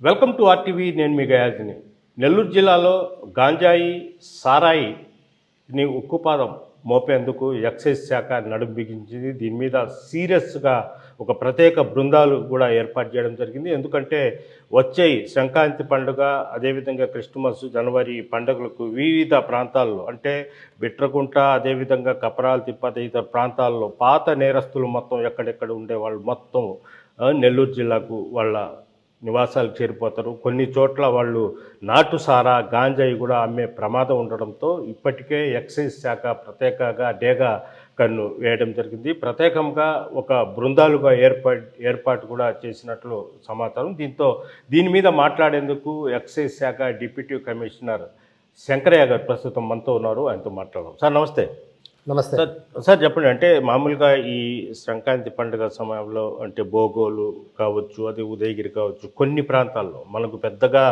Welcome to RTV. నేను మీ గయాజిని. నెల్లూరు జిల్లాలో గాంజాయి సారాయిని ఉక్కుపాదం మోపేందుకు ఎక్సైజ్ శాఖ నడుం బిగించింది. దీని మీద సీరియస్గా ఒక ప్రత్యేక బృందాలు కూడా ఏర్పాటు చేయడం జరిగింది. ఎందుకంటే వచ్చే సంక్రాంతి పండుగ, అదేవిధంగా క్రిస్మస్, జనవరి పండుగలకు వివిధ ప్రాంతాల్లో అంటే బిట్రకుంట, అదేవిధంగా కపరాల తిప్ప తదితర ప్రాంతాల్లో పాత నేరస్తులు మొత్తం ఎక్కడెక్కడ ఉండేవాళ్ళు మొత్తం నెల్లూరు జిల్లాకు వాళ్ళ నివాసాలకు చేరిపోతారు. కొన్ని చోట్ల వాళ్ళు నాటు సారా, గాంజాయి కూడా అమ్మే ప్రమాదం ఉండడంతో ఇప్పటికే ఎక్సైజ్ శాఖ ప్రత్యేకంగా డేగా కన్ను వేయడం జరిగింది. ప్రత్యేకంగా ఒక బృందాలుగా ఏర్పాటు కూడా చేసినట్లు సమాచారం. దీని మీద మాట్లాడేందుకు ఎక్సైజ్ శాఖ డిప్యూటీ కమిషనర్ శంకరయ్య గారు ప్రస్తుతం మనతో ఉన్నారు. ఆయనతో మాట్లాడదాం. సార్ నమస్తే. నమస్తే సార్ చెప్పండి, అంటే మామూలుగా ఈ సంక్రాంతి పండుగ సమయంలో అంటే బోగోలు కావచ్చు, అది ఉదయగిరి కావచ్చు, కొన్ని ప్రాంతాల్లో మనకు పెద్దగా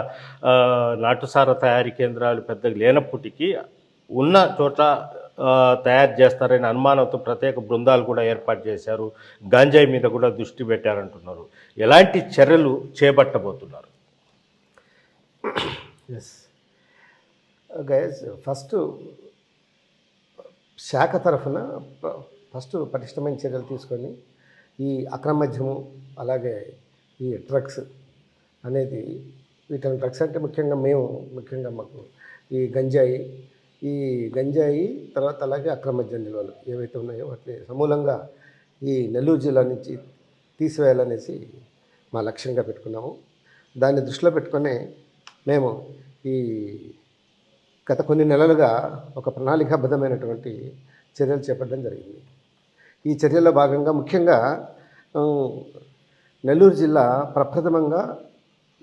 నాటుసార తయారీ కేంద్రాలు పెద్దగా లేనప్పటికీ ఉన్న చోట తయారు చేస్తారనే అనుమానంతో ప్రత్యేక బృందాలు కూడా ఏర్పాటు చేశారు. గాంజాయి మీద కూడా దృష్టి పెట్టారంటున్నారు. ఎలాంటి చర్యలు చేపట్టబోతున్నారు? ఎస్ గైస్, ఫస్ట్ శాఖ తరఫున ఫస్ట్ పటిష్టమైన చర్యలు తీసుకొని ఈ అక్రమ మద్యము, అలాగే ఈ డ్రగ్స్ అనేది, వీటిని డ్రగ్స్ అంటే ముఖ్యంగా మాకు ఈ గంజాయి తర్వాత అలాగే అక్రమ మద్యం నిల్వలు ఏవైతే ఉన్నాయో వాటిని సమూలంగా ఈ నెల్లూరు జిల్లా నుంచి తీసివేయాలనేసి మా లక్ష్యంగా పెట్టుకున్నాము. దాన్ని దృష్టిలో పెట్టుకొని మేము ఈ గత కొన్ని నెలలుగా ఒక ప్రణాళికాబద్ధమైనటువంటి చర్యలు చేపట్టడం జరిగింది. ఈ చర్యల్లో భాగంగా ముఖ్యంగా నెల్లూరు జిల్లా ప్రప్రథమంగా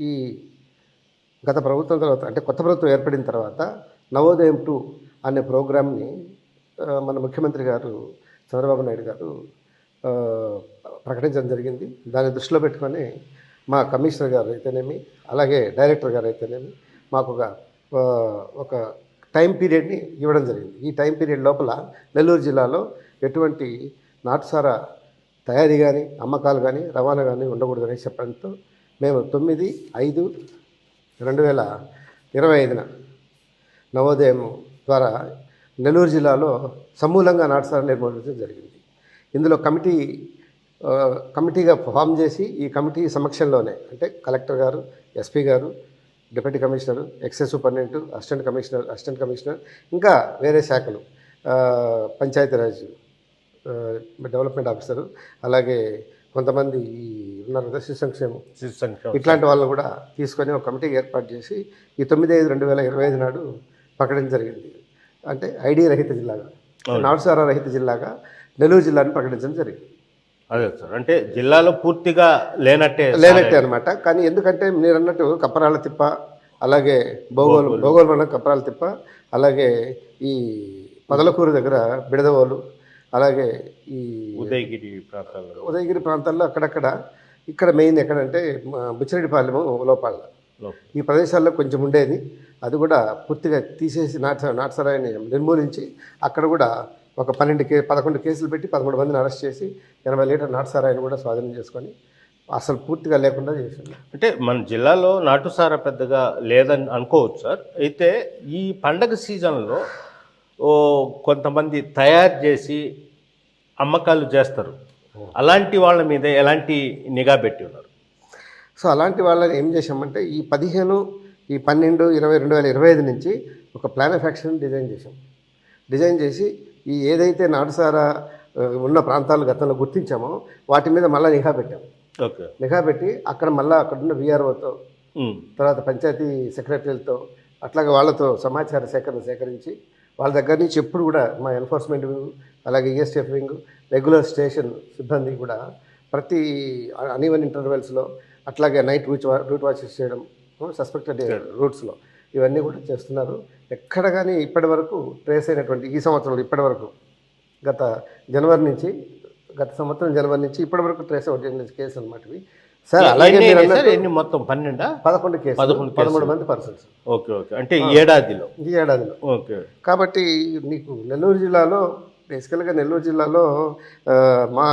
ఈ గత ప్రభుత్వం తర్వాత అంటే కొత్త ప్రభుత్వం ఏర్పడిన తర్వాత నవోదయం 2 అనే ప్రోగ్రామ్ని మన ముఖ్యమంత్రి గారు చంద్రబాబు నాయుడు గారు ప్రకటించడం జరిగింది. దాన్ని దృష్టిలో పెట్టుకొని మా కమిషనర్ గారు అయితేనేమి, అలాగే డైరెక్టర్ గారు అయితేనేమి మాకు ఒక టైం పీరియడ్ని ఇవ్వడం జరిగింది. ఈ టైం పీరియడ్ లోపల నెల్లూరు జిల్లాలో ఎటువంటి నాటుసారా తయారీ కానీ, అమ్మకాలు కానీ, రవాణా కానీ ఉండకూడదని చెప్పడంతో మేము 9/5/2025 నవోదయం ద్వారా నెల్లూరు జిల్లాలో సమూలంగా నాటుసారా నిర్మూలించడం జరిగింది. ఇందులో కమిటీగా ఫామ్ చేసి ఈ కమిటీ సమక్షంలోనే అంటే కలెక్టర్ గారు, ఎస్పీ గారు, deputy commissioner, excise superintendent, assistant commissioner, ఇంకా వేరే శాఖలు, పంచాయతీరాజ్ డెవలప్మెంట్ ఆఫీసరు, అలాగే కొంతమంది ఉన్నారు కదా శిశు సంక్షేమం, ఇట్లాంటి వాళ్ళని కూడా తీసుకొని ఒక కమిటీ ఏర్పాటు చేసి ఈ 9/5/2025 నాడు ప్రకటించడం జరిగింది. అంటే ఐడి రహిత జిల్లాగా, నాటుసారా రహిత జిల్లాగా నెల్లూరు జిల్లాని ప్రకటించడం జరిగింది. అదే సార్, అంటే జిల్లాలో పూర్తిగా లేనట్టే అనమాట. కానీ ఎందుకంటే మీరు అన్నట్టు కప్పరాల తిప్ప, అలాగే భోగోలు మండలం కప్పరాల తిప్ప, అలాగే ఈ పదలకూరు దగ్గర బిడదవోలు, అలాగే ఈ ఉదయగిరి ప్రాంతాల్లో అక్కడక్కడ, ఇక్కడ మెయిన్ ఎక్కడంటే బుచ్చిరెడ్డిపాలెము, లోపాళ్ళ ఈ ప్రదేశాల్లో కొంచెం ఉండేది. అది కూడా పూర్తిగా తీసేసి నాటుసారాయిని నిర్మూలించి అక్కడ కూడా ఒక 11 కేసులు పెట్టి 13 మందిని అరెస్ట్ చేసి 80 లీటర్ నాటుసారాయిని కూడా స్వాధీనం చేసుకొని అసలు పూర్తిగా లేకుండా చేసింది. అంటే మన జిల్లాలో నాటుసారా పెద్దగా లేదని అనుకోవచ్చు సార్. అయితే ఈ పండగ సీజన్లో కొంతమంది తయారు చేసి అమ్మకాలు చేస్తారు. అలాంటి వాళ్ళ మీద ఎలాంటి నిఘా పెట్టి ఉన్నారు? సో అలాంటి వాళ్ళని ఏం చేసామంటే ఈ 12/12/2025 నుంచి ఒక ప్లాన్ ఆఫ్ యాక్షన్ డిజైన్ చేసి ఈ ఏదైతే నాటుసారా ఉన్న ప్రాంతాలు గతంలో గుర్తించామో వాటి మీద మళ్ళీ నిఘా పెట్టాము. నిఘా పెట్టి అక్కడున్న విఆర్ఓతో, తర్వాత పంచాయతీ సెక్రటరీలతో, అట్లాగే వాళ్ళతో సమాచార సేకరించి వాళ్ళ దగ్గర నుంచి ఎప్పుడు కూడా మా ఎన్ఫోర్స్మెంట్ వింగ్, అలాగే ఈఎస్టీఎఫ్ వింగ్, రెగ్యులర్ స్టేషన్ సిబ్బంది కూడా ప్రతి అన్ఈవెన్ ఇంటర్వెల్స్లో, అట్లాగే నైట్ రూట్ వాచెస్ చేయడం సస్పెక్టెడ్ రూట్స్లో ఇవన్నీ కూడా చేస్తున్నారు. ఎక్కడ కానీ ఇప్పటి వరకు ట్రేస్ అయినటువంటి ఈ సంవత్సరంలో ఇప్పటి వరకు గత సంవత్సరం జనవరి నుంచి ఇప్పటి వరకు ట్రేస్ అవుట్ కేసులు అన్నమాట ఇవి సార్. అలాగే మొత్తం 11 కేసులు, 13 మంది పర్సన్స్. ఓకే, అంటే ఈ ఏడాదిలో. ఓకే. కాబట్టి నీకు నెల్లూరు జిల్లాలో బేసికల్గా మా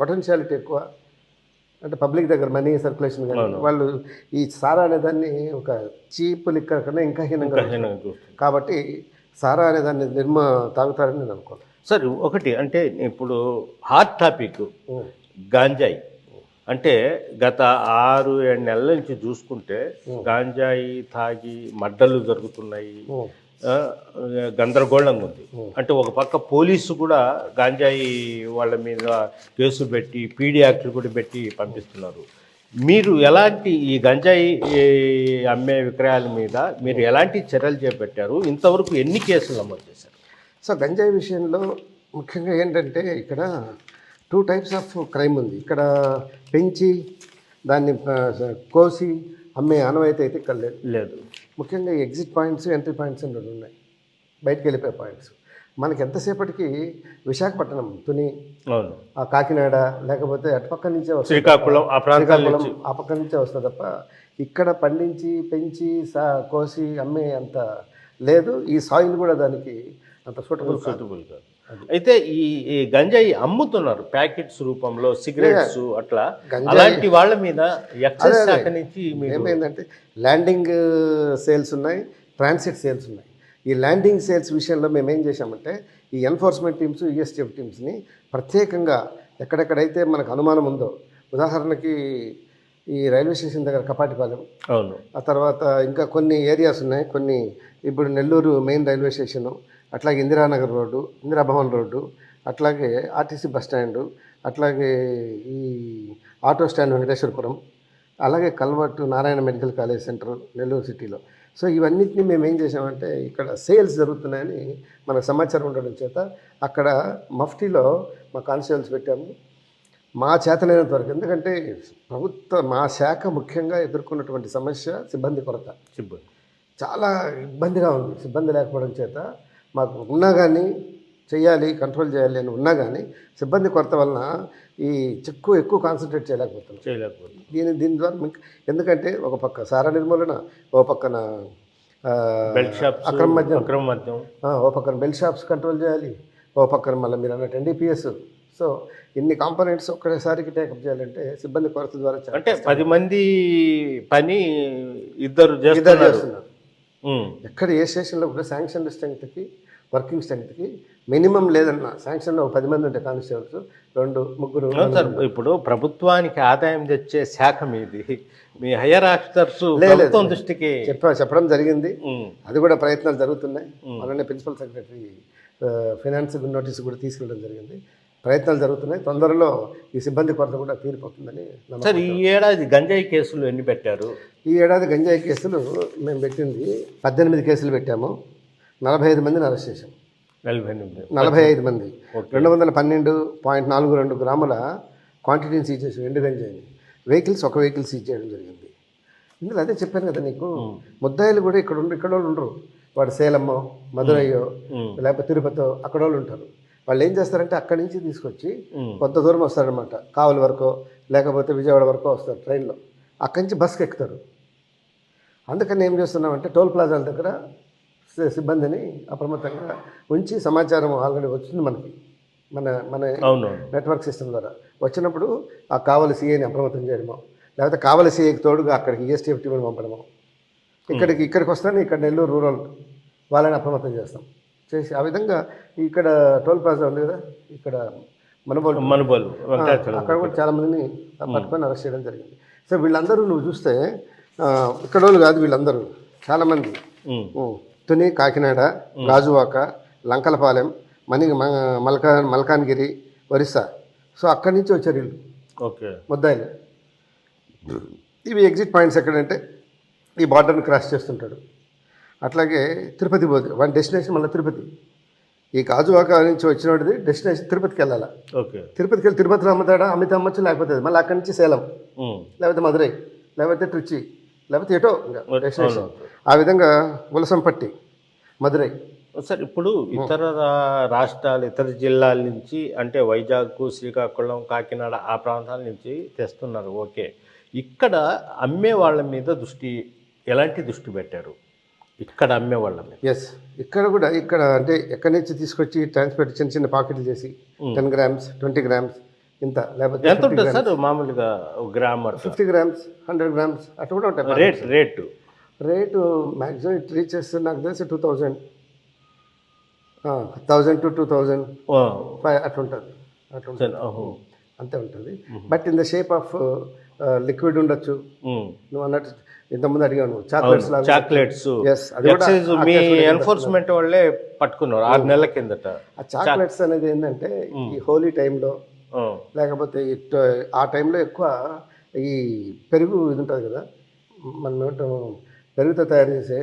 పొటెన్షియాలిటీ ఎక్కువ. అంటే పబ్లిక్ దగ్గర మనీ సర్క్యులేషన్ కానీ వాళ్ళు ఈ సారా అనేదాన్ని ఒక చీప్ లిక్కర్ కన్నా ఇంకా హీనంగా చూస్తారు. కాబట్టి సారా అనేదాన్ని తాగుతారని నేను అనుకోను. సార్ ఒకటి అంటే ఇప్పుడు హాట్ టాపిక్ గాంజాయి అంటే గత 6-7 నెలల నుంచి చూసుకుంటే గాంజాయి తాగి మడ్డలు జరుగుతున్నాయి, గందరగోళంగా ఉంది. అంటే ఒక పక్క పోలీసు కూడా గాంజాయి వాళ్ళ మీద కేసు పెట్టి పీడీ యాక్ట్లు కూడా పెట్టి పంపిస్తున్నారు. మీరు ఎలాంటి ఈ గంజాయి అమ్మే విక్రయాల మీద మీరు ఎలాంటి చర్యలు చేపట్టారు? ఇంతవరకు ఎన్ని కేసులు నమోదు చేశారు? సో గంజాయి విషయంలో ముఖ్యంగా ఏంటంటే ఇక్కడ 2 types ఆఫ్ క్రైమ్ ఉంది. ఇక్కడ పెంచి దాన్ని కోసి అమ్మే ఆనవాయితీ అయితే ఇక్కడ లేదు. ముఖ్యంగా ఎగ్జిట్ పాయింట్స్, ఎంట్రీ పాయింట్స్ అని ఉన్నాయి, బయటకు వెళ్ళిపోయే పాయింట్స్. మనకి ఎంతసేపటికి విశాఖపట్నం, తుని, ఆ కాకినాడ, లేకపోతే అటుపక్క నుంచే వస్తుంది, శ్రీకాకుళం ఆ పక్క నుంచే వస్తుంది తప్ప ఇక్కడ పండించి పెంచి కోసి అమ్మే అంత లేదు. ఈ సాయిల్ కూడా దానికి అంత సూటబుల్ కాదు. అయితే ఈ గంజాయి అమ్ముతున్నారు ప్యాకెట్స్ రూపంలో, సిగరెట్స్ అట్లా. అలాంటి వాళ్ళ మీద ఎక్సైజ్ శాఖ నుంచి ఏమైందంటే ల్యాండింగ్ సేల్స్ ఉన్నాయి, ట్రాన్సిట్ సేల్స్ ఉన్నాయి. ఈ ల్యాండింగ్ సేల్స్ విషయంలో మేము ఏం చేశామంటే ఈ ఎన్ఫోర్స్మెంట్ టీమ్స్, ఈఎస్టీఎఫ్ టీమ్స్ని ప్రత్యేకంగా ఎక్కడెక్కడైతే మనకు అనుమానం ఉందో, ఉదాహరణకి ఈ రైల్వే స్టేషన్ దగ్గర కపాటిపాలెం, అవును, ఆ తర్వాత ఇంకా కొన్ని ఏరియాస్ ఉన్నాయి, కొన్ని ఇప్పుడు నెల్లూరు మెయిన్ రైల్వే స్టేషను, అట్లాగే ఇందిరానగర్ రోడ్డు, ఇందిరాభవన్ రోడ్డు, అట్లాగే ఆర్టీసీ బస్ స్టాండు, అట్లాగే ఈ ఆటో స్టాండ్ వెంకటేశ్వరపురం, అలాగే culvert Narayana medical college centre Nellore సిటీలో. సో ఇవన్నిటిని మేము ఏం చేసామంటే ఇక్కడ సేల్స్ జరుగుతున్నాయని మనకు సమాచారం ఉండడం చేత అక్కడ మఫ్టీలో మా కానిస్టేబుల్స్ పెట్టాము. మా చేతనైనంత వరకు, ఎందుకంటే మా శాఖ ముఖ్యంగా ఎదుర్కొన్నటువంటి సమస్య సిబ్బంది కొరత. చాలా ఇబ్బందిగా ఉంది. సిబ్బంది లేకపోవడం చేత మాకు ఉన్నా కానీ చేయాలి, కంట్రోల్ చేయాలి అని ఉన్నా కానీ సిబ్బంది కొరత వలన ఈ ఎక్కువ కాన్సన్ట్రేట్ చేయలేకపోతున్నాం. దీని ద్వారా ఎందుకంటే ఒక పక్క సారా నిర్మూలన, ఓ పక్కన అక్రమ మద్యం, ఓ పక్కన బెల్ట్ షాప్స్ కంట్రోల్ చేయాలి, ఓ పక్కన మళ్ళీ మీరు అన్నట్టు ఎన్డీపీఎస్. సో ఇన్ని కాంపోనెంట్స్ ఒక్కసారికి టేకప్ చేయాలంటే సిబ్బంది కొరత ద్వారా అంటే 10 మంది పని ఇద్దరు చేస్తున్నారు. ఎక్కడ ఏ స్టేషన్లో కూడా శాంక్షన్ స్ట్రెంగ్త్కి, వర్కింగ్ స్ట్రెంగ్త్కి మినిమం లేదన్న శాంక్షన్లో 10 మంది ఉంటే కానిస్టేబుల్స్ 2-3. సార్ ఇప్పుడు ప్రభుత్వానికి ఆదాయం తెచ్చే శాఖ మీది, మీ హైయర్ ఆఫీసర్స్ దృష్టికి చెప్పడం జరిగింది. అది కూడా ప్రయత్నాలు జరుగుతున్నాయి. అలానే ప్రిన్సిపల్ సెక్రటరీ ఫైనాన్స్ నోటీసు కూడా తీసుకెళ్ళడం జరిగింది. ప్రయత్నాలు జరుగుతున్నాయి. తొందరలో ఈ సిబ్బంది కొరత కూడా తీరిపోతుందని. సార్ ఈ ఏడాది గంజాయి కేసులు ఎన్ని పెట్టారు? ఈ ఏడాది గంజాయి కేసులు మేము పెట్టింది 18 కేసులు పెట్టాము. 45 మందిని అరెస్ట్ చేశాం. 45 మంది 212.42 గ్రాముల క్వాంటిటీని సీజ్ చేసాం. ఎండు గంజాయిని. ఒక వెహికల్ సీజ్ చేయడం జరిగింది. ఇందులో అదే చెప్పాను కదా నీకు, ముద్దాయిలు కూడా ఇక్కడ వాళ్ళు ఉండరు. వాడు సేలమ్మో, మధురయ్యో, లేకపోతే తిరుపతో అక్కడ వాళ్ళు ఉంటారు. వాళ్ళు ఏం చేస్తారంటే అక్కడి నుంచి తీసుకొచ్చి కొంత దూరం వస్తారనమాట, కావలి వరకు లేకపోతే విజయవాడ వరకు వస్తారు ట్రైన్లో. అక్కడి నుంచి బస్కి ఎక్కుతారు. అందుకని ఏం చేస్తున్నామంటే టోల్ ప్లాజాల దగ్గర సిబ్బందిని అప్రమత్తంగా ఉంచి, సమాచారం ఆల్రెడీ వచ్చింది మనకి, మన నెట్వర్క్ సిస్టమ్ ద్వారా వచ్చినప్పుడు ఆ కావలి సీఐని అప్రమత్తం చేయడమో, లేకపోతే కావలి సీఐకి తోడుగా అక్కడికి ఈఎస్టీఎఫ్ టీంని పంపడమో, ఇక్కడికి వస్తానే ఇక్కడ నెల్లూరు రూరల్ వాళ్ళని అప్రమత్తం చేస్తాం. చేసి ఆ విధంగా ఇక్కడ టోల్ ప్లాజా ఉంది కదా, ఇక్కడ మనుబోలు అక్కడ కూడా చాలామందిని పట్టుకొని అరెస్ట్ చేయడం జరిగింది. సో వీళ్ళందరూ నువ్వు చూస్తే ఇక్కడ వాళ్ళు కాదు, వీళ్ళందరూ చాలామంది తుని, కాకినాడ, గాజువాక, లంకలపాలెం, మల్కాన్గిరి, ఒరిస్సా. సో అక్కడి నుంచి వచ్చారు వీళ్ళు. ముద్దాయిలు. ఇవి ఎగ్జిట్ పాయింట్స్ ఎక్కడంటే ఈ బార్డర్ని క్రాస్ చేస్తుంటాడు. అట్లాగే తిరుపతి పోతే వాడి డెస్టినేషన్ మళ్ళీ తిరుపతి. ఈ గాజువాక నుంచి వచ్చినోడిది డెస్టినేషన్ తిరుపతికి వెళ్ళాలి. తిరుపతికి వెళ్ళి తిరుపతిలో అమ్మితే అమ్మచ్చు, లేకపోతే మళ్ళీ అక్కడి నుంచి సేలం, లేకపోతే మదురై, లేకపోతే ట్రిచి, లేకపోతే ఎటో ఇంకా డెస్టినేషన్. ఆ విధంగా ఉలసంపట్టి, మదురై. సార్ ఇప్పుడు ఇతర రాష్ట్రాలు, ఇతర జిల్లాల నుంచి అంటే వైజాగ్, శ్రీకాకుళం, కాకినాడ ఆ ప్రాంతాల నుంచి తెస్తున్నారు. ఓకే, ఇక్కడ అమ్మే వాళ్ళ మీద ఎలాంటి దృష్టి పెట్టారు? ఇక్కడ అమ్మే వాళ్ళ మీద ఇక్కడ అంటే ఎక్కడి నుంచి తీసుకొచ్చి ట్రాన్స్పోర్ట్ చిన్న పాకెట్లు చేసి 10 grams, 20 grams ఇంత, లేకపోతే ఎంత ఉంటుంది సార్ మామూలుగా గ్రామ్ 50 grams 100 grams అట్లా కూడా ఉంటాయి. రేటు మ్యాక్సిమం ఇట్ రీచెస్ నాకు తెలిసి 2000 to 2000 అట్లా ఉంటుంది. అంతే ఉంటుంది. But in the shape of liquid ఉండొచ్చు. నువ్వు అన్నట్టు ఇంతకుముందు అడిగాను చాక్లెట్స్ మీ ఎన్ఫోర్స్మెంట్ వాళ్ళే పట్టుకున్నారు 6 నెలల కిందట. ఆ చాక్లెట్స్ అనేది ఏంటంటే ఈ హోలీ టైంలో లేకపోతే ఆ టైంలో ఎక్కువ ఈ పెరుగు ఇది ఉంటుంది కదా, మనం ఏమంటాము పెరుగుతో తయారు చేసే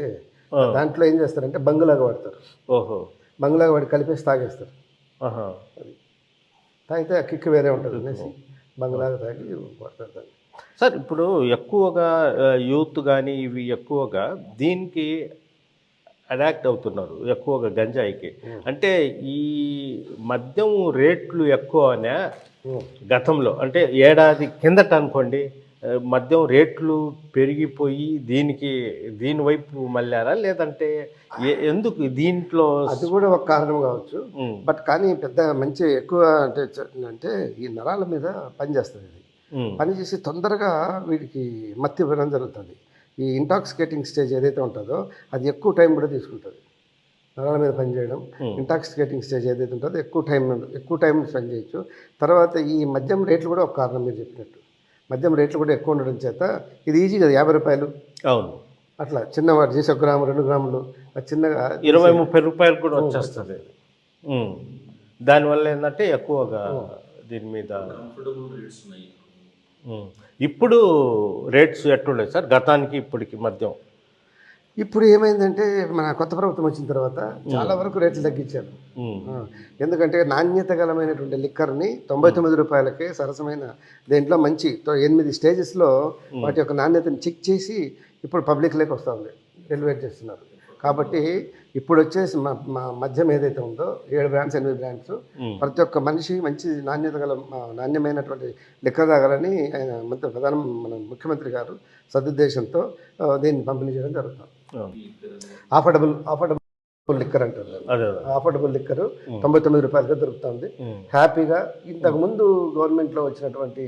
దాంట్లో ఏం చేస్తారంటే బంగులాగా వాడతారు. బంగులాగా వాడి కలిపేసి తాగేస్తారు. అది తాగితే ఆ కిక్ వేరే ఉంటుంది అనేసి బంగులాగా తాగి వాడతారు దాన్ని. సార్ ఇప్పుడు ఎక్కువగా యూత్ కానీ ఇవి ఎక్కువగా దీనికి అడాక్ట్ అవుతున్నారు ఎక్కువగా గంజాయికి. అంటే ఈ మద్యం రేట్లు ఎక్కువనే గతంలో అంటే ఏడాది కిందట అనుకోండి మద్యం రేట్లు పెరిగిపోయి దీని వైపు మళ్ళారా లేదంటే ఎందుకు దీంట్లో? అది కూడా ఒక కారణం కావచ్చు. బట్ కానీ పెద్ద మంచి ఎక్కువ అంటే ఈ నరాల మీద పనిచేస్తుంది. ఇది పనిచేసి తొందరగా వీడికి మత్తి ఇవ్వడం జరుగుతుంది. ఈ ఇంటాక్సికేటింగ్ స్టేజ్ ఏదైతే ఉంటుందో అది ఎక్కువ టైం కూడా తీసుకుంటుంది. నరాల మీద పనిచేయడం ఇంటాక్సికేటింగ్ స్టేజ్ ఏదైతే ఉంటుందో ఎక్కువ టైం స్పెండ్ చేయొచ్చు. తర్వాత ఈ మద్యం రేట్లు కూడా ఒక కారణం మీరు చెప్పినట్టు. మద్యం రేట్లు కూడా ఎక్కువ ఉండడం చేత ఇది ఈజీ కదా, 50 రూపాయలు అవును అట్లా చిన్నవాడు చేసి 1 గ్రాము 2 గ్రాములు చిన్నగా 20-30 రూపాయలు కూడా వచ్చేస్తుంది. దానివల్ల ఏంటంటే ఎక్కువగా దీని మీద ఇప్పుడు రేట్స్ ఎట్లుండే సార్ గతానికి ఇప్పటికి మద్యం? ఇప్పుడు ఏమైందంటే మన కొత్త ప్రభుత్వం వచ్చిన తర్వాత చాలా వరకు రేట్లు తగ్గించారు. ఎందుకంటే నాణ్యత గలమైనటువంటి లిక్కర్ని 99 రూపాయలకే సరసమైన దేంట్లో మంచి 8 స్టేజెస్లో వాటి యొక్క నాణ్యతను చెక్ చేసి ఇప్పుడు పబ్లిక్లోకి వస్తూ ఉంది, ఎలివేట్ చేస్తున్నారు. కాబట్టి ఇప్పుడు వచ్చేసి మా మద్యం ఏదైతే ఉందో 7 బ్రాండ్స్ 8 బ్రాండ్స్ ప్రతి ఒక్క మనిషి మంచి నాణ్యమైనటువంటి లిక్కర్ తాగాలని ఆయన మన ముఖ్యమంత్రి గారు సదుద్దేశంతో దీన్ని పంపిణీ చేయడం జరుగుతుంది. ఆఫర్డబుల్ లిక్కర్ అంటారు. ఆఫర్డబుల్ లిక్కర్ 99 రూపాయలకే దొరుకుతుంది హ్యాపీగా. ఇంతకుముందు గవర్నమెంట్లో వచ్చినటువంటి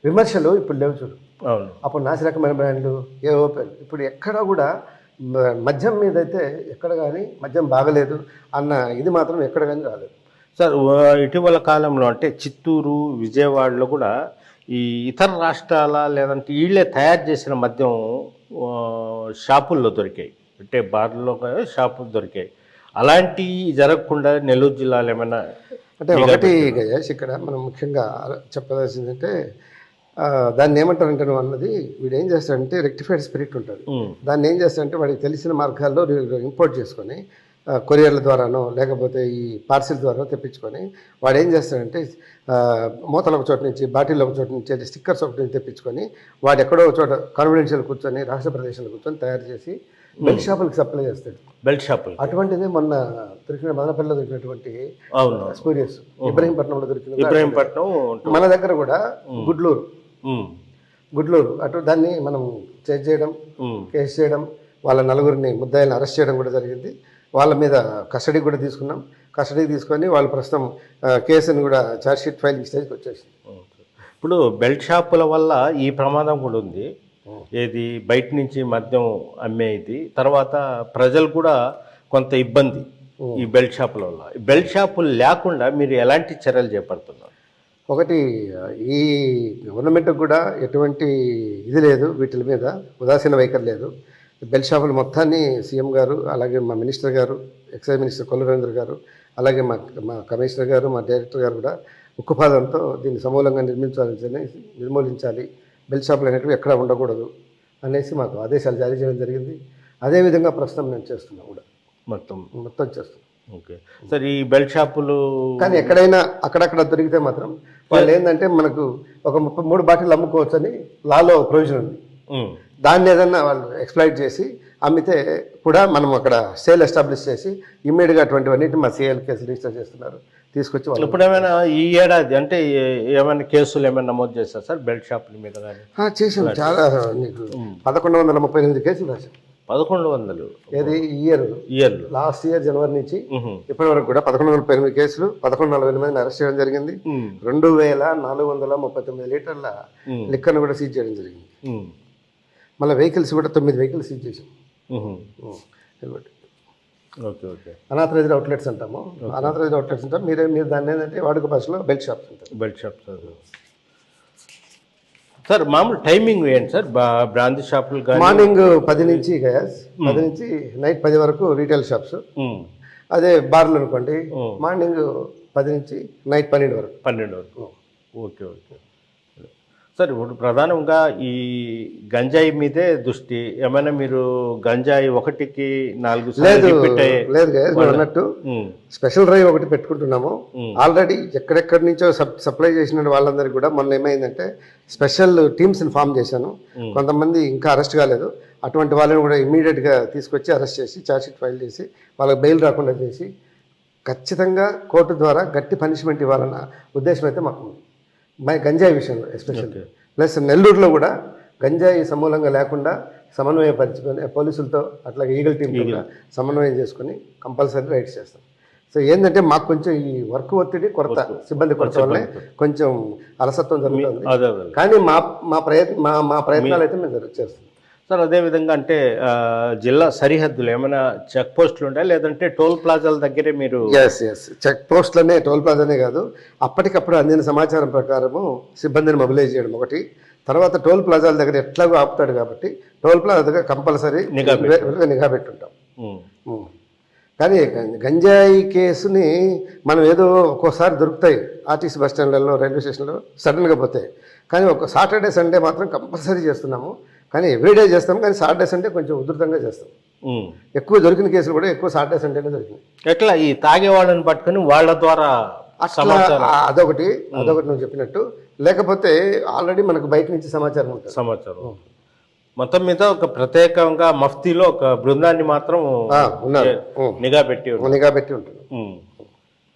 విమర్శలు ఇప్పుడు లేవు చూడు. అప్పుడు నాసిరకమైన బ్రాండ్లు ఏవో పేర్లు. ఇప్పుడు ఎక్కడ కూడా మద్యం మీద అయితే ఎక్కడ కానీ మద్యం బాగలేదు అన్న ఇది మాత్రం ఎక్కడ కానీ రాలేదు సార్. ఇటీవల కాలంలో అంటే చిత్తూరు విజయవాడలో కూడా ఈ ఇతర రాష్ట్రాల లేదంటే వీళ్ళే తయారు చేసిన మద్యం షాపుల్లో దొరికాయి, అంటే బార్లో షాపులు దొరికాయి. అలాంటివి జరగకుండా నెల్లూరు జిల్లాలో ఏమైనా అంటే ఒకటి గజేష్ ఇక్కడ మనం ముఖ్యంగా చెప్పదలసిందంటే దాన్ని ఏమంటారంటే నువ్వు అన్నది వీడు ఏం చేస్తాడంటే రెక్టిఫైడ్ స్పిరిట్ ఉంటుంది. దాన్ని ఏం చేస్తాడంటే వాడికి తెలిసిన మార్గాల్లో ఇంపోర్ట్ చేసుకొని కొరియర్ల ద్వారానో లేకపోతే ఈ పార్సిల్ ద్వారా తెప్పించుకొని వాడు ఏం చేస్తాడంటే మూతలు ఒక చోట నుంచి బాటిల్ ఒక చోట నుంచి స్టిక్కర్స్ ఒకటి నుంచి తెప్పించుకొని వాడు ఎక్కడో ఒక చోట కాన్ఫిడెన్షియల్ కూర్చొని రహస్య ప్రదేశాలు కూర్చొని తయారు చేసి బెల్ట్ షాపులకు సప్లై చేస్తాడు. బెల్ట్ షాపులు అటువంటిది మొన్న దొరికిన మదనపల్లిలో దొరికినటువంటి స్పూరియస్ ఇబ్రహీంపట్నంలో దొరికిన ఇబ్రహీంపట్నం మన దగ్గర కూడా గుడ్లూరు అటు దాన్ని మనం చేజ్ చేయడం కేసు చేయడం వాళ్ళ 9 ముద్దాయిలను అరెస్ట్ చేయడం కూడా జరిగింది. వాళ్ళ మీద కస్టడీ కూడా తీసుకున్నాం. కస్టడీ తీసుకొని వాళ్ళు ప్రస్తుతం కేసుని కూడా ఛార్జ్షీట్ ఫైలింగ్ స్టేజ్కి వచ్చేసింది. ఇప్పుడు బెల్ట్ షాపుల వల్ల ఈ ప్రమాదం కూడా ఉంది, ఏది బయట నుంచి మద్యం అమ్మేది. తర్వాత ప్రజలు కూడా కొంత ఇబ్బంది ఈ బెల్ట్ షాపుల వల్ల. బెల్ట్ షాపులు లేకుండా మీరు ఎలాంటి చర్యలు చేపడుతున్నారు? ఒకటి ఈ గవర్నమెంట్కి కూడా ఎటువంటి ఇది లేదు, వీటి మీద ఉదాసీన వైఖరి లేదు. బెల్ట్ షాపులు మొత్తాన్ని సీఎం గారు అలాగే మా మినిస్టర్ గారు ఎక్సైజ్ మినిస్టర్ కొల్లు రవీంద్ర గారు అలాగే మా కమిషనర్ గారు మా డైరెక్టర్ గారు కూడా ఉక్కుపాదంతో దీన్ని సమూలంగా నిర్మూలించాలి, బెల్ట్ షాపులు అనేటివి ఎక్కడ ఉండకూడదు అనేసి మాకు ఆదేశాలు జారీ చేయడం జరిగింది. అదేవిధంగా ప్రస్తుతం మేము చేస్తున్నాం కూడా మొత్తం చేస్తున్నాం. Okay sir. ఈ బెల్ట్ షాపులు కానీ ఎక్కడైనా అక్కడక్కడ దొరికితే మాత్రం వాళ్ళు ఏంటంటే మనకు ఒక 33 బాటిల్ అమ్ముకోవచ్చు అని లాలో ప్రొవిజన్ ఉంది. దాన్ని ఏదన్నా వాళ్ళు ఎక్స్ప్లాయిట్ చేసి అమ్మితే కూడా మనం అక్కడ సేల్ ఎస్టాబ్లిష్ చేసి ఇమ్మీడియట్గా 21 మా సిఐఎల్ కేసులు రిజిస్టర్ చేస్తున్నారు, తీసుకొచ్చి వాళ్ళు. ఇప్పుడు ఏమైనా ఈ ఏడాది అంటే ఏమైనా కేసులు ఏమైనా నమోదు చేస్తారు సార్ బెల్ట్ షాపుల మీద? చేసాం, చాలా నీకు 1138 కేసులు రాశాం. 1100 ఏది ఇయర్ ఇయర్లు. లాస్ట్ ఇయర్ జనవరి నుంచి ఇప్పటి వరకు కూడా 1108 కేసులు, 1140 మందిని అరెస్ట్ చేయడం జరిగింది. 2439 లీటర్ల లిక్కర్ను కూడా సీజ్ చేయడం జరిగింది. మళ్ళీ వెహికల్స్ కూడా 9 వెహికల్స్ సీజ్ చేసాం. Okay okay. అనాథరైజ్డ్ అవుట్లెట్స్ అంటాము. అనాథరైజ్డ్ అవుట్లెట్స్ అంటాం. మీరు దాన్ని ఏంటంటే వాడుక భాషలో బెల్ట్ షాప్స్ అంటారు. Belt shops. సార్ మామూలు టైమింగ్ ఏంటి సార్ బ్రాందీ షాపులు? మార్నింగ్ 10 నుంచి నైట్ 10 వరకు రీటైల్ షాప్స్. అదే బార్లు అనుకోండి, మార్నింగ్ 10 నుంచి నైట్ 12 వరకు. Okay okay sir. ఇప్పుడు ప్రధానంగా ఈ గంజాయి మీదే దృష్టి. ఏమైనా మీరు గంజాయి ఒకటికి 4 లేదు అన్నట్టు స్పెషల్ డ్రైవ్ ఒకటి పెట్టుకుంటున్నాము. ఆల్రెడీ ఎక్కడెక్కడి నుంచో సప్లై చేసిన వాళ్ళందరికీ కూడా మొన్న ఏమైందంటే స్పెషల్ టీమ్స్ని ఫామ్ చేశాను. కొంతమంది ఇంకా అరెస్ట్ కాలేదు. అటువంటి వాళ్ళని కూడా ఇమీడియట్గా తీసుకొచ్చి అరెస్ట్ చేసి ఛార్జ్షీట్ ఫైల్ చేసి వాళ్ళకి బెయిల్ రాకుండా చేసి ఖచ్చితంగా కోర్టు ద్వారా గట్టి పనిష్మెంట్ ఇవ్వాలన్న ఉద్దేశం అయితే మాకు ఉంది. గంజాయి విషయంలో ఎస్పెషల్లీ. ప్లస్ నెల్లూరులో కూడా గంజాయి సమూలంగా లేకుండా సమన్వయపరిచుకొని పోలీసులతో అట్లాగే ఈగల్ టీం కూడా సమన్వయం చేసుకుని కంపల్సరీ రైడ్స్ చేస్తాం. సో ఏంటంటే మాకు కొంచెం ఈ వర్క్ ఒత్తిడి కొరత, సిబ్బంది కొరత వల్లే కొంచెం అలసత్వం జరుగుతుంది. కానీ మా ప్రయత్నాలు అయితే మేము చేస్తాం సార్. అదేవిధంగా అంటే జిల్లా సరిహద్దులు ఏమైనా చెక్ పోస్టులు ఉంటాయి, లేదంటే టోల్ ప్లాజాల దగ్గరే మీరు? ఎస్ చెక్ పోస్టులనే, టోల్ ప్లాజానే కాదు, అప్పటికప్పుడు అందిన సమాచారం ప్రకారము సిబ్బందిని మొబిలైజ్ చేయడం ఒకటి. తర్వాత టోల్ ప్లాజాల దగ్గర ఎట్లాగో ఆపుతాడు కాబట్టి టోల్ ప్లాజా దగ్గర కంపల్సరీ నిఘా పెట్టుంటాం. కానీ గంజాయి కేసుని మనం ఏదో ఒక్కోసారి దొరుకుతాయి ఆర్టీసీ బస్ స్టాండ్లలో, రైల్వే స్టేషన్లో సడన్గా పోతాయి. కానీ ఒక సాటర్డే సండే మాత్రం కంపల్సరీ చేస్తున్నాము. కానీ ఎవ్రీడే చేస్తాం, కానీ సాటర్డే సండే కొంచెం ఉధృతంగా చేస్తాం. ఎక్కువ దొరికిన కేసులు కూడా ఎక్కువ సాటర్డే సండేనే దొరికినాయి. ఎట్లా ఈ తాగే వాళ్ళని పట్టుకుని వాళ్ళ ద్వారా అదొకటి నువ్వు చెప్పినట్టు. లేకపోతే ఆల్రెడీ మనకు బయట నుంచి సమాచారం ఉంటుంది. మొత్తం మీద ఒక ప్రత్యేకంగా మఫ్తీలో ఒక బృందాన్ని మాత్రం నిఘా పెట్టి ఉంటుంది.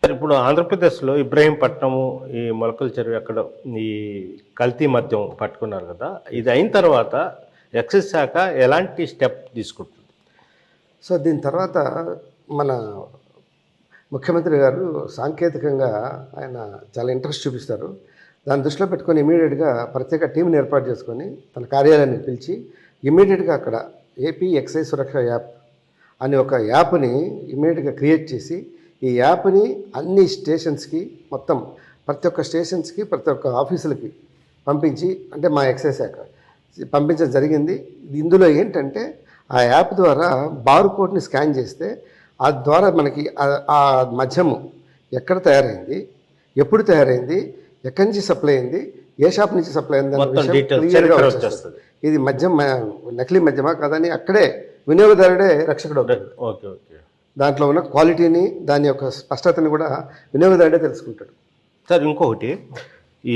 ఇప్పుడు ఆంధ్రప్రదేశ్లో ఇబ్రహీంపట్నము, ఈ మొలకల చెరువు, ఎక్కడ ఈ కల్తీ మద్యం పట్టుకున్నారు కదా, ఇది అయిన తర్వాత ఎక్సైజ్ శాఖ ఎలాంటి స్టెప్ తీసుకుంటుంది? సో దీని తర్వాత మన ముఖ్యమంత్రి గారు సాంకేతికంగా ఆయన చాలా ఇంట్రెస్ట్ చూపిస్తారు. దాన్ని దృష్టిలో పెట్టుకొని ఇమీడియట్గా ప్రత్యేక టీంని ఏర్పాటు చేసుకొని తన కార్యాలయాన్ని పిలిచి ఇమీడియట్గా అక్కడ ఏపీ ఎక్సైజ్ సురక్ష యాప్ అనే ఒక యాప్ని ఇమీడియట్గా క్రియేట్ చేసి ఈ యాప్ని అన్ని స్టేషన్స్కి, మొత్తం ప్రతి ఒక్క స్టేషన్స్కి, ప్రతి ఒక్క ఆఫీసులకి పంపించి, అంటే మా ఎక్సైజ్ శాఖ పంపించడం జరిగింది. ఇందులో ఏంటంటే ఆ యాప్ ద్వారా బార్ కోడ్ని స్కాన్ చేస్తే ఆ ద్వారా మనకి ఆ మద్యము ఎక్కడ తయారైంది, ఎప్పుడు తయారైంది, ఎక్కడి నుంచి సప్లై అయింది, ఏ షాప్ నుంచి సప్లై అయింది అనే విషయం క్లియర్గా వచ్చేస్తుంది. ఇది మద్యం నకిలీ మద్యమా కాదని అక్కడే వినియోగదారుడే రక్షకుడు అవుతాడు. దాంట్లో ఉన్న క్వాలిటీని, దాని యొక్క స్పష్టతని కూడా వినియోగదారుడే తెలుసుకుంటాడు. సార్ ఇంకొకటి,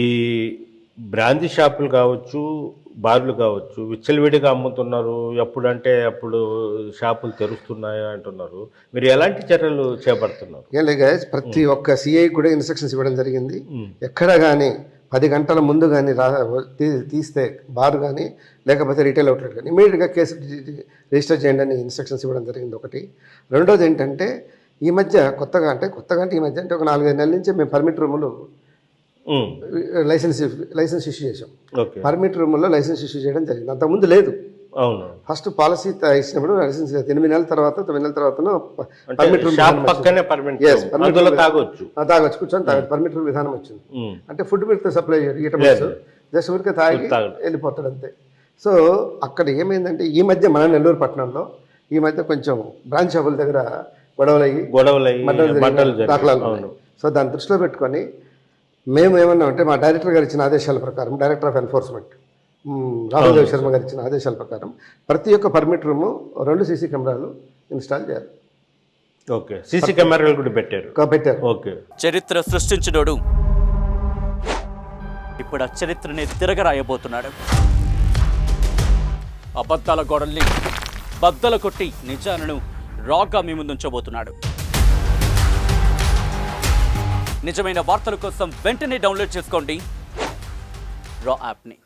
ఈ బ్రాందీ షాపులు కావచ్చు, బార్లు కావచ్చు, విచ్చలవిడిగా అమ్ముతున్నారు. ఎప్పుడంటే అప్పుడు షాపులు తెరుస్తున్నాయి అంటున్నారు. మీరు ఎలాంటి చర్యలు చేపడుతున్నారు? ఏం లేదు గైస్, ప్రతి ఒక్క సిఐ కూడా ఇన్స్ట్రక్షన్స్ ఇవ్వడం జరిగింది. ఎక్కడ కానీ 10 గంటల ముందు కానీ తీస్తే బార్ కానీ లేకపోతే రీటైల్ అవుట్లెట్ కానీ ఇమీడియట్గా కేసు రిజిస్టర్ చేయండి అని ఇన్స్ట్రక్షన్స్ ఇవ్వడం జరిగింది ఒకటి. రెండోది ఏంటంటే ఈ మధ్య కొత్తగా అంటే ఈ మధ్య అంటే ఒక 4-5 నెలల నుంచి మేము పర్మిట్ రూములు లైసెన్స్ ఇష్యూ చేసాం. పర్మిట్ రూముల్లో లైసెన్స్ ఇష్యూ చేయడం జరిగింది. అంతకుముందు లేదు. ఫస్ట్ పాలసీ ఇచ్చినప్పుడు లైసెన్స్ 8 నెలల తర్వాత 9 నెలల తర్వాత పర్మిట్ రూమ్ తాగొచ్చు, కూర్చొని తాగొచ్చు, పర్మిట్ రూమ్ విధానం వచ్చింది. అంటే ఫుడ్ మీరు సప్లై చేయడం, జస్ట్ ఊరికే తాగి వెళ్ళిపోతాడు అంతే. సో అక్కడ ఏమైందంటే ఈ మధ్య మన నెల్లూరు పట్టణంలో ఈ మధ్య కొంచెం బ్రాంచ్ షాపుల దగ్గర గొడవలయ్యి దాఖలాలు. సో దాన్ని దృష్టిలో పెట్టుకొని మేము ఏమన్నామంటే మా డైరెక్టర్ గారు ఇచ్చిన ఆదేశాల ప్రకారం, director of enforcement Rahul Dev Sharma గారు ఇచ్చిన ఆదేశాల ప్రకారం ప్రతి ఒక్క పర్మిట్ రూము 2 సీసీ కెమెరాలు ఇన్స్టాల్ చేయాలి. ఓకే, సీసీ కెమెరాలు కూడా పెట్టారు. ఓకే, చరిత్ర సృష్టించినోడు ఇప్పుడు ఆ చరిత్రని తిరగరాయబోతున్నాడు. అబద్ధాల గోడల్ని బద్దలు కొట్టి నిజాలను రాగా మీ ముందుంచబోతున్నాడు. నిజమైన వార్తల కోసం వెంటనే డౌన్లోడ్ చేసుకోండి రా యాప్ని.